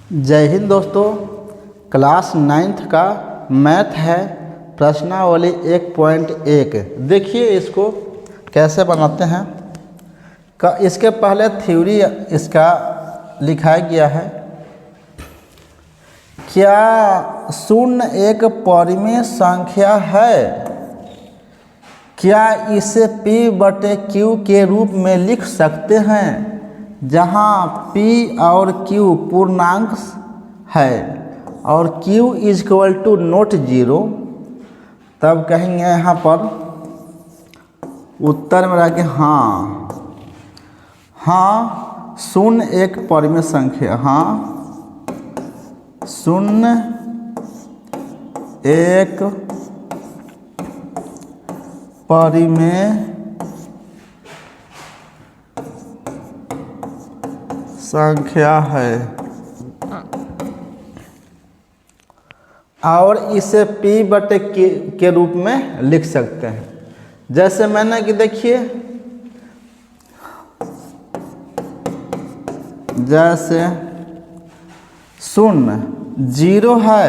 जय हिंद दोस्तों। Class 9th का मैथ है प्रश्नावली 1.1। देखिए इसको कैसे बनाते हैं। इसके पहले थ्योरी इसका लिखाया गया है। क्या शून्य एक परिमेय संख्या है? क्या इसे P/Q के रूप में लिख सकते हैं, जहाँ P और Q पूर्णांक है और Q = नॉट जीरो? तब कहेंगे यहाँ पर उत्तर में रह के हाँ शून्य एक परिमेय संख्या। हाँ शून्य एक परिमेय संख्या है और इसे P/Q के रूप में लिख सकते हैं। जैसे मैंने कि देखिए, जैसे शून्य जीरो है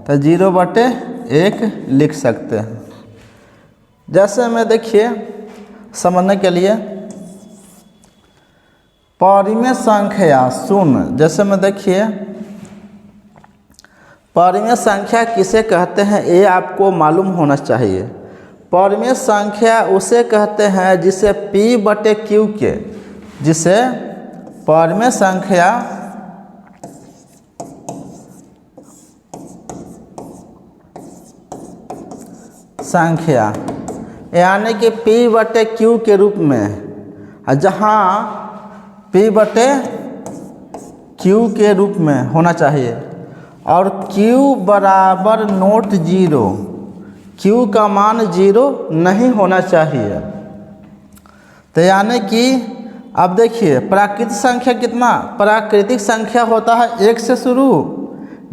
तो 0/1 लिख सकते हैं। जैसे मैं देखिए समझने के लिए परिमेय संख्या शून्य, जैसे मैं देखिए परिमेय संख्या किसे कहते हैं ये आपको मालूम होना चाहिए। परिमेय संख्या उसे कहते हैं जिसे P/Q के, जिसे परिमेय संख्या यानी कि P/Q के रूप में, जहाँ P/Q के रूप में होना चाहिए और Q बराबर नॉट जीरो, Q का मान जीरो नहीं होना चाहिए। तो यानी कि अब देखिए प्राकृतिक संख्या कितना, प्राकृतिक संख्या होता है 1 से शुरू,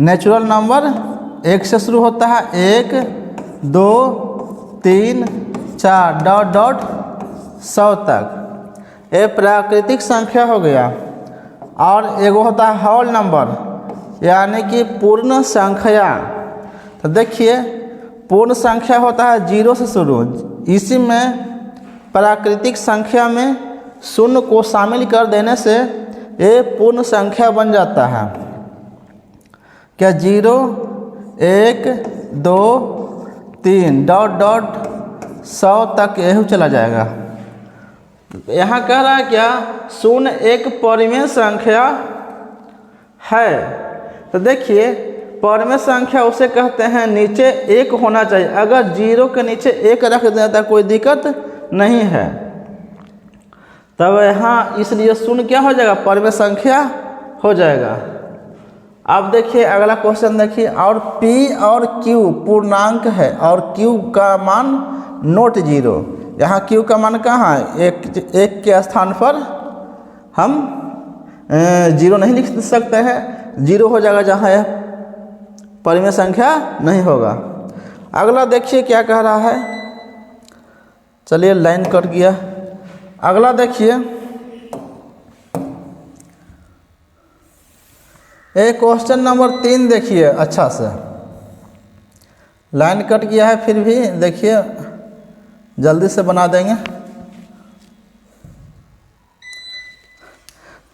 नेचुरल नंबर 1 से शुरू होता है, 1 2 3 4 ... 100 तक, ये प्राकृतिक संख्या हो गया। और एगो होता है होल नंबर यानी कि पूर्ण संख्या। तो देखिए पूर्ण संख्या होता है 0 से शुरू, इसी में प्राकृतिक संख्या में शून्य को शामिल कर देने से ये पूर्ण संख्या बन जाता है। क्या 0 1 2 3 ... 100 तक यही चला जाएगा। यहाँ कह रहा है क्या शून्य एक परिमेय संख्या है। तो देखिए परिमेय संख्या उसे कहते हैं नीचे 1 होना चाहिए। अगर 0 के नीचे 1 रख देता कोई दिक्कत नहीं है। तब यहाँ इसलिए शून्य क्या हो जाएगा, परिमेय संख्या हो जाएगा। अब देखिए अगला क्वेश्चन देखिए, और P और Q पूर्णांक है और Q का मान नॉट जीरो। यहाँ Q का मान कहाँ है, एक के स्थान पर हम 0 नहीं लिख सकते हैं, 0 हो जाएगा जहाँ यह परिमेय संख्या नहीं होगा। अगला देखिए क्या कह रहा है, चलिए लाइन कट गया। अगला देखिए एक क्वेश्चन नंबर 3 देखिए अच्छा से, लाइन कट गया है फिर भी देखिए जल्दी से बना देंगे।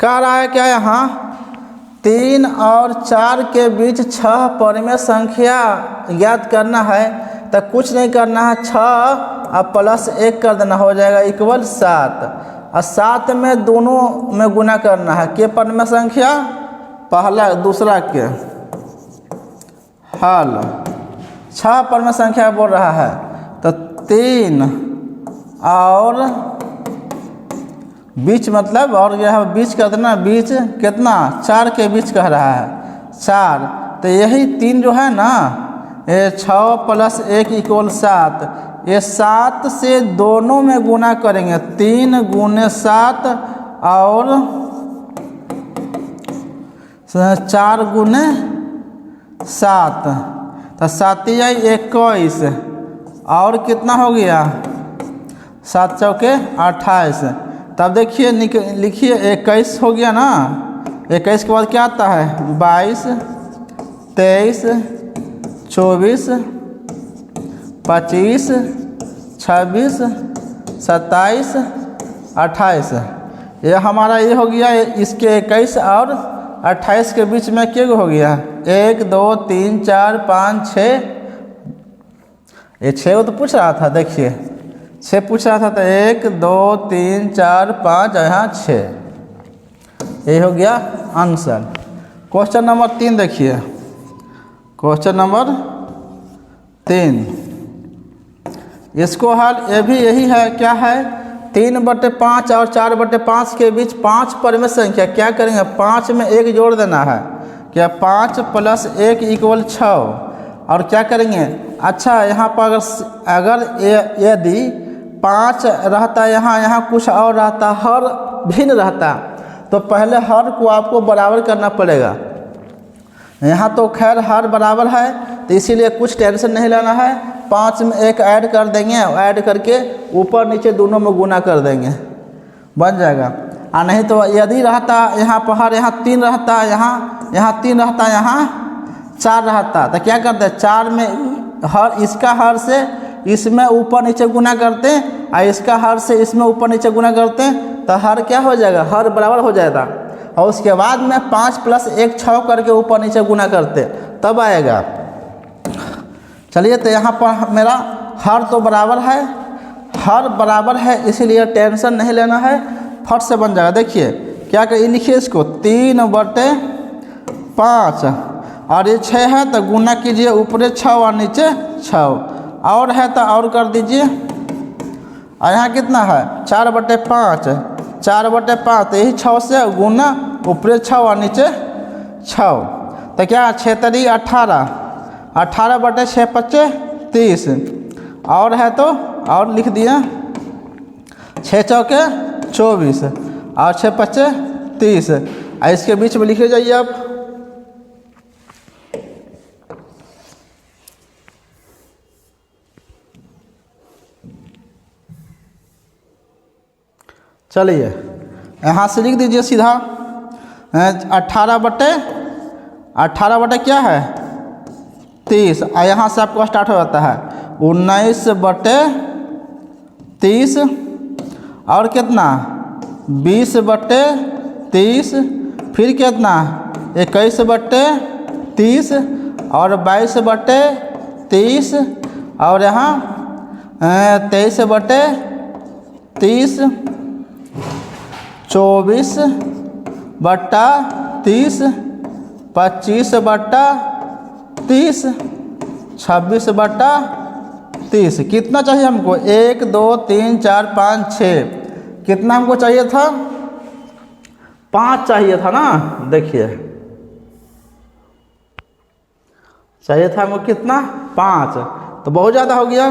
कह रहा है क्या यहाँ 3 और 4 के बीच 6 परिमेय संख्या ज्ञात करना है। तो कुछ नहीं करना है, 6 और +1 कर देना, हो जाएगा = 7 और 7 में दोनों में गुना करना है। के परिमेय संख्या पहला दूसरा के हल 6 परिमेय संख्या बोल रहा है। तो 3 और बीच मतलब, और यह बीच कर देना, बीच कितना 4 के बीच कह रहा है 4। तो यही 3 जो है ना, ये 6 + 1 = 7। ये 7 से दोनों में गुना करेंगे, 3 × 7 और 4 × 7। तो 7 × 21 और कितना हो गया, 7 × 4 = 28। तब देखिए लिखिए 21 हो गया ना, 21 के बाद क्या आता है? 22, 23, 24, 25, 26, 27, 28। ये हमारा ये हो गया। इसके 21 और 28 के बीच में क्या हो गया? 1 2 3 4 5 6। ये 6 तो पूछ रहा था, देखिए 6 पूछ रहा था, तो 1 2 3 4 5 और यहाँ 6। ये हो गया आंसर। क्वेश्चन नंबर 3 देखिए। क्वेश्चन नंबर 3, इसको हल ये भी यही है। क्या है? 3/5 और 4/5 के बीच 5 परमेय संख्या। क्या करेंगे? 5 में 1 जोड़ देना है। क्या? 5 + 1 = 6। और क्या करेंगे? अच्छा, यहाँ पर अगर यदि 5 रहता यहाँ कुछ और रहता, हर भिन्न रहता, तो पहले हर को आपको बराबर करना पड़ेगा। यहाँ तो खैर हर बराबर है, तो इसीलिए कुछ टेंशन नहीं लेना है। 5 में 1 ऐड कर देंगे, ऐड करके ऊपर नीचे दोनों में गुना कर देंगे, बन जाएगा। और नहीं तो यदि रहता यहाँ पर हर, यहाँ 3 रहता, यहाँ 3 रहता, यहाँ 4 रहता, तो क्या करते? 4 में हर, इसका हर से इसमें ऊपर नीचे गुना करते, और इसका हर से इसमें ऊपर नीचे गुना करते, तो हर क्या हो जाएगा? हर बराबर हो जाएगा। और उसके बाद में 5 + 1 6 करके ऊपर नीचे गुना करते, तब आएगा। चलिए, तो यहाँ पर मेरा हर तो बराबर है, हर बराबर है, इसीलिए टेंशन नहीं लेना है, फट से बन जाएगा। देखिए क्या करिए, लिखिए इसको 3/5, और ये 6 है तो गुना कीजिए, ऊपर 6 और नीचे 6, और है तो और कर दीजिए। और यहाँ कितना है? 4/5, 4/5, तो यही 6 से गुना, ऊपर 6 और नीचे 6, तो क्या? 6 × 18, 18/6 = 30, और है तो और लिख दिया, 6 चौके 24, और 6 × 30। और इसके बीच में लिखे जाइए आप। चलिए यहाँ से लिख दीजिए सीधा 18/18 क्या है? 30। और यहाँ से आपको स्टार्ट हो जाता है 19/30, और कितना? 20/30, फिर कितना? 21/30, और 22/30, और यहाँ 23/30, 24/30, 25/30, 26/30। कितना चाहिए हमको? 1 2 3 4 5 6। कितना हमको चाहिए था? 5 चाहिए था ना। देखिए चाहिए था हमको कितना? 5। तो बहुत ज़्यादा हो गया,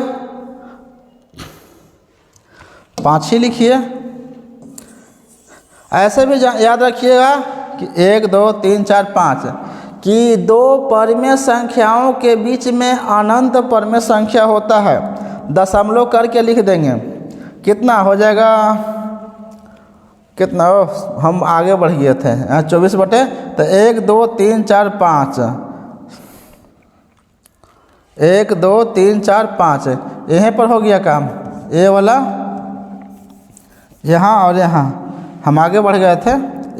5 ही लिखिए। ऐसे भी याद रखिएगा कि 1 2 3 4 5 कि 2 परमेय संख्याओं के बीच में अनंत परमेय संख्या होता है। दशमलव करके लिख देंगे, कितना हो जाएगा? कितना? हम आगे बढ़ गए थे, 24/, तो 1 2 3 4 5, 1 2 3 4 5, यहीं पर हो गया काम। ये वाला यहाँ और यहाँ हम आगे बढ़ गए थे,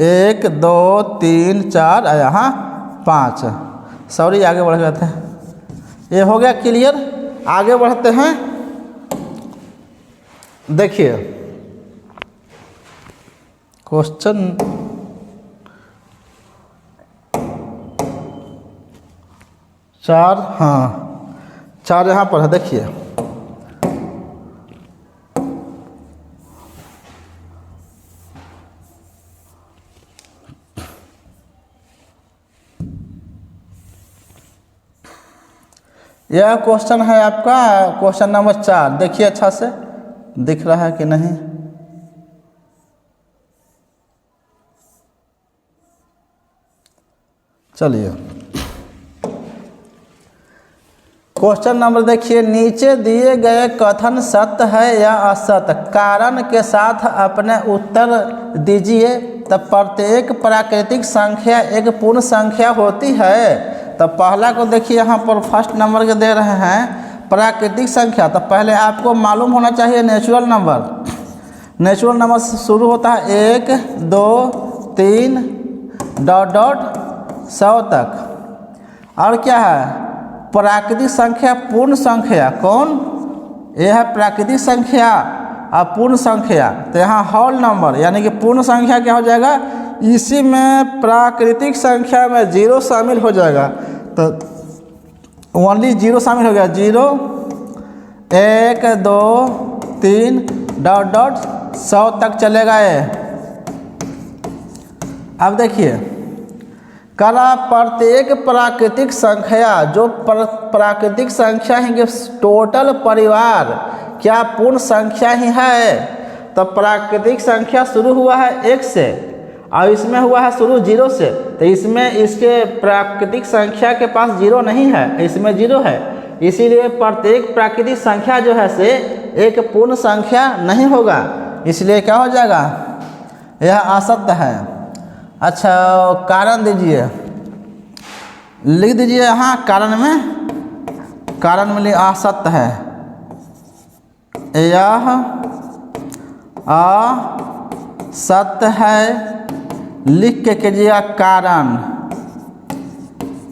1 2 3 4 और यहाँ 5, सॉरी आगे बढ़ गए थे। ये हो गया क्लियर। आगे बढ़ते हैं। देखिए क्वेश्चन चार, हाँ 4 यहाँ पर है। देखिए यह क्वेश्चन है आपका क्वेश्चन नंबर 4। देखिए अच्छा से दिख रहा है कि नहीं। चलिए क्वेश्चन नंबर देखिए, नीचे दिए गए कथन सत्य है या असत्य? कारण के साथ अपने उत्तर दीजिए। तब प्रत्येक प्राकृतिक संख्या एक पूर्ण संख्या होती है। तो पहला को देखिए यहाँ पर फर्स्ट नंबर के दे रहे हैं प्राकृतिक संख्या। तो पहले आपको मालूम होना चाहिए नेचुरल नंबर। नेचुरल नंबर से शुरू होता है 1 2 3 डॉट डॉट 100 तक। और क्या है प्राकृतिक संख्या पूर्ण संख्या। कौन? यह है प्राकृतिक संख्या और पूर्ण संख्या। तो यहाँ होल नंबर यानी कि पूर्ण संख्या क्या हो जाएगा, इसी में प्राकृतिक संख्या में 0 शामिल हो जाएगा। तो ओनली 0 शामिल हो गया। 0 1 2 3 डॉट डॉट 100 तक चलेगा ये। अब देखिए कला प्रत्येक प्राकृतिक संख्या, जो प्राकृतिक संख्या है कि टोटल परिवार क्या पूर्ण संख्या ही है। तो प्राकृतिक संख्या शुरू हुआ है 1 से और इसमें हुआ है शुरू 0 से। तो इसमें इसके प्राकृतिक संख्या के पास 0 नहीं है, इसमें 0 है। इसीलिए प्रत्येक प्राकृतिक संख्या जो है से एक पूर्ण संख्या नहीं होगा, इसलिए क्या हो जाएगा, यह असत्य है। अच्छा कारण दीजिए, लिख दीजिए यहाँ कारण में असत्य है। यह असत्य है लिख के कीजिएगा कारण,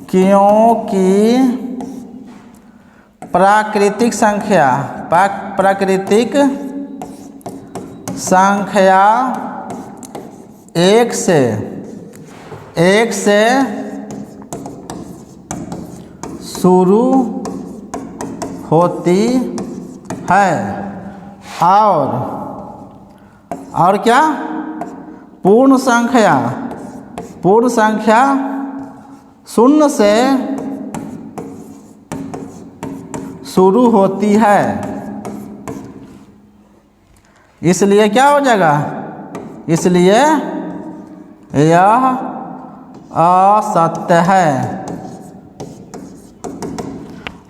क्योंकि प्राकृतिक संख्या 1 से शुरू होती है और क्या पूर्ण संख्या 0 से शुरू होती है। इसलिए क्या हो जाएगा, इसलिए यह असत्य है,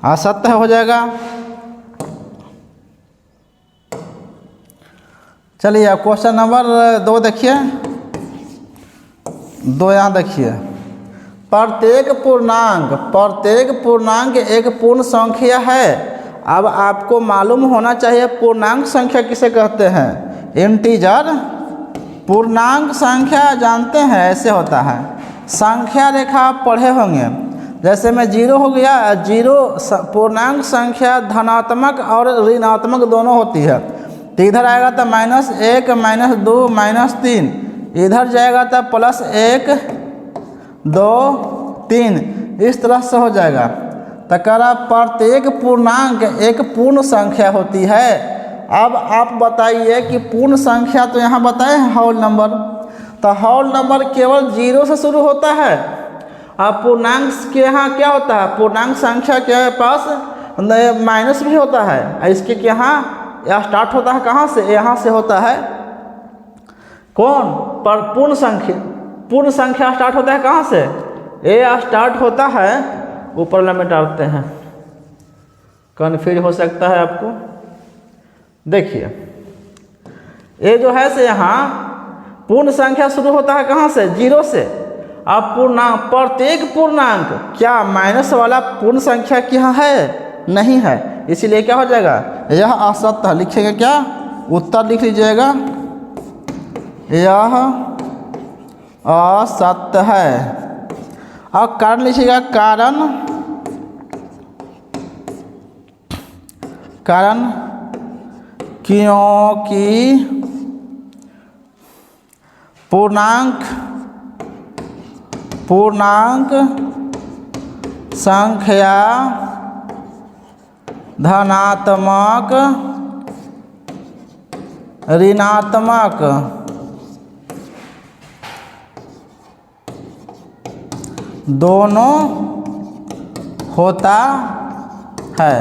असत्य हो जाएगा। चलिए अब क्वेश्चन नंबर 2 देखिए। 2 यहाँ देखिए, प्रत्येक पूर्णांक एक पूर्ण संख्या है। अब आपको मालूम होना चाहिए पूर्णांक संख्या किसे कहते हैं। इंटीजर पूर्णांक संख्या जानते हैं ऐसे होता है। संख्या रेखा आप पढ़े होंगे, जैसे में 0 हो गया। 0 पूर्णांक संख्या धनात्मक और ऋणात्मक दोनों होती है। तो इधर आएगा तो -1 -2 -3, इधर जाएगा तो +1 2 3, इस तरह से हो जाएगा। तो करा प्रत्येक पूर्णांक एक पूर्ण संख्या होती है। अब आप बताइए कि पूर्ण संख्या तो यहाँ बताए हैं होल नंबर, तो होल नंबर केवल 0 से शुरू होता है। अब पूर्णांक के यहाँ क्या होता है, पूर्णांक संख्या के पास माइनस भी होता है। इसके यहाँ यह स्टार्ट होता है कहाँ से, यहाँ से होता है। कौन? पर पूर्ण संख्या स्टार्ट होता है कहाँ से, ये स्टार्ट होता है ऊपर वाला में डालते हैं, कन्फ्यूज हो सकता है आपको। देखिए ये जो है से यहाँ पूर्ण संख्या शुरू होता है कहाँ से, 0 से। अब प्रत्येक पूर्णांक क्या माइनस वाला पूर्ण संख्या क्या है, नहीं है, इसीलिए क्या हो जाएगा, यह असत्य है। लिखेगा क्या, उत्तर लिख लीजिएगा, यह असत्य है। और कारण लिखिएगा, कारण क्योंकि पूर्णांक संख्या धनात्मक ऋणात्मक दोनों होता है।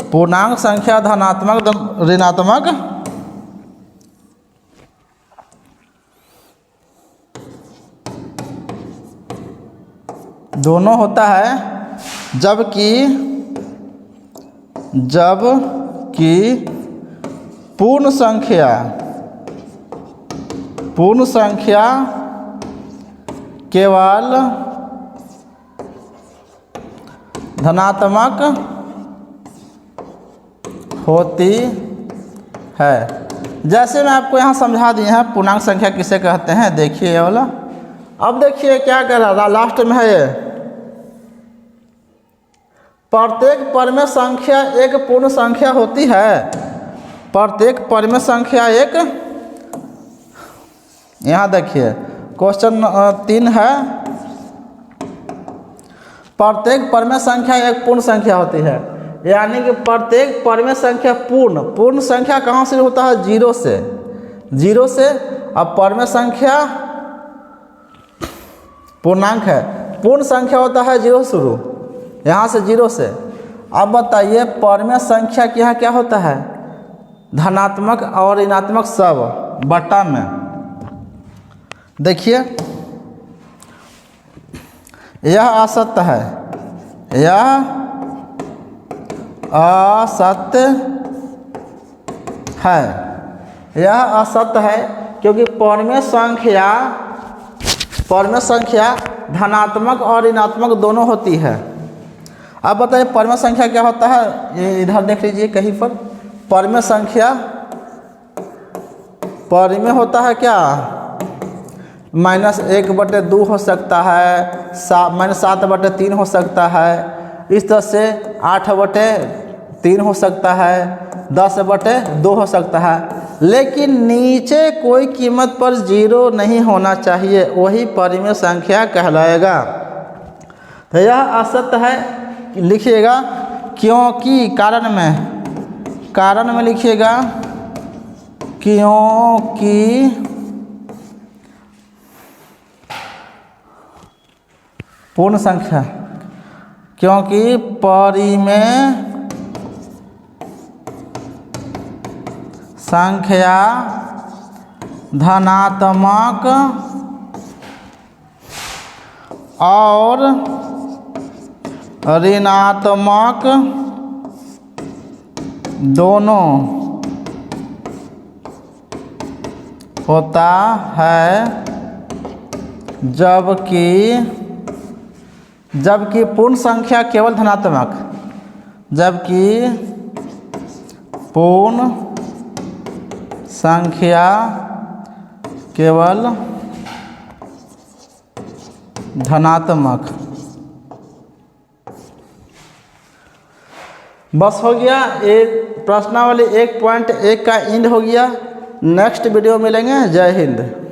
पूर्णांक संख्या धनात्मक ऋणात्मक दोनों होता है, जबकि पूर्ण संख्या केवल धनात्मक होती है। जैसे मैं आपको यहाँ समझा दिए हैं पूर्णांक संख्या किसे कहते हैं, देखिए ये वाला। अब देखिए क्या कर रहा लास्ट में है ये, प्रत्येक परिमेय संख्या एक पूर्ण संख्या होती है। प्रत्येक परिमेय संख्या एक, यहाँ देखिए क्वेश्चन 3 है, प्रत्येक परिमेय संख्या एक पूर्ण संख्या होती है। यानी कि प्रत्येक परिमेय संख्या पूर्ण संख्या कहाँ से होता है, जीरो से। अब परिमेय संख्या पूर्णांक है, पूर्ण संख्या होता है जीरो शुरू, यहाँ से जीरो से। अब बताइए परिमेय संख्या के यहाँ क्या होता है, धनात्मक और ऋणात्मक सब बटा में। देखिए यह असत्य है, यह असत्य है, यह असत्य है क्योंकि परिमेय संख्या धनात्मक और ऋणात्मक दोनों होती है। अब बताइए परिमेय संख्या क्या होता है, ये इधर देख लीजिए कहीं पर, परिमेय संख्या परिमेय होता है क्या, -1/2 हो सकता है, -7/3 हो सकता है, इस तरह से 8/3 हो सकता है, 10/2 हो सकता है। लेकिन नीचे कोई कीमत पर 0 नहीं होना चाहिए, वही परिमेय संख्या कहलाएगा। तो यह असत्य है, लिखिएगा क्योंकि, कारण में लिखिएगा क्योंकि पूर्ण संख्या, क्योंकि परिमेय संख्या धनात्मक और ऋणात्मक दोनों होता है, जबकि पूर्ण संख्या केवल धनात्मक, जबकि पूर्ण संख्या केवल धनात्मक। बस हो गया, ये प्रश्नावली 1.1 का एंड हो गया। नेक्स्ट वीडियो मिलेंगे। जय हिंद।